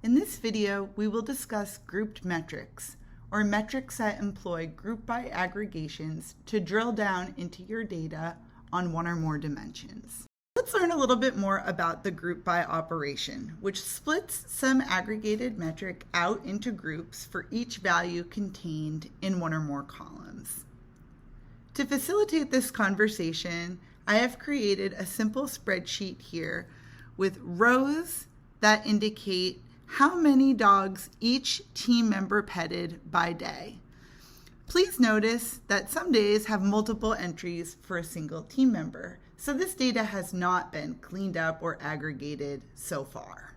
In this video, we will discuss grouped metrics, or metrics that employ group by aggregations to drill down into your data on one or more dimensions. Let's learn a little bit more about the group by operation, which splits some aggregated metric out into groups for each value contained in one or more columns. To facilitate this conversation, I have created a simple spreadsheet here with rows that indicate how many dogs each team member petted by day. Please notice that some days have multiple entries for a single team member, so this data has not been cleaned up or aggregated so far.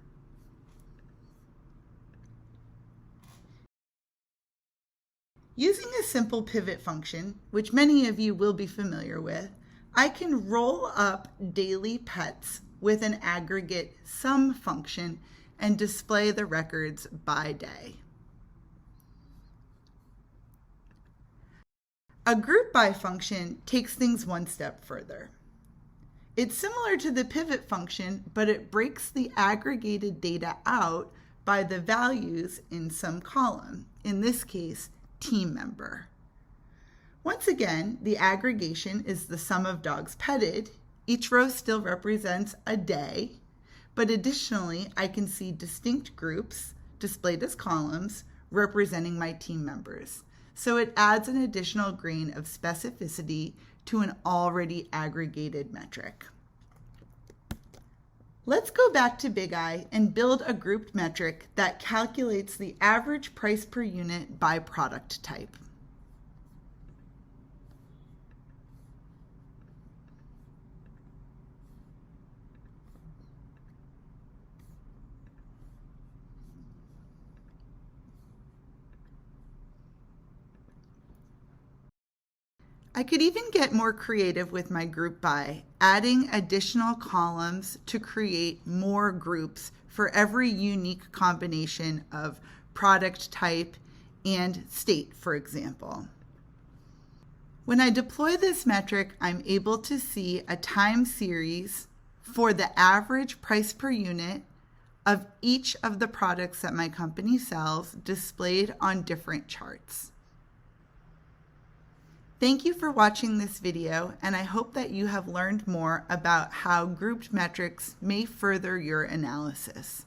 Using a simple pivot function, which many of you will be familiar with, I can roll up daily pets with an aggregate sum function and display the records by day. A group by function takes things one step further. It's similar to the pivot function, but it breaks the aggregated data out by the values in some column, in this case, team member. Once again, the aggregation is the sum of dogs petted. Each row still represents a day, but additionally, I can see distinct groups displayed as columns representing my team members. So it adds an additional grain of specificity to an already aggregated metric. Let's go back to Bigeye and build a grouped metric that calculates the average price per unit by product type. I could even get more creative with my group by adding additional columns to create more groups for every unique combination of product type and state, for example. When I deploy this metric, I'm able to see a time series for the average price per unit of each of the products that my company sells displayed on different charts. Thank you for watching this video, and I hope that you have learned more about how grouped metrics may further your analysis.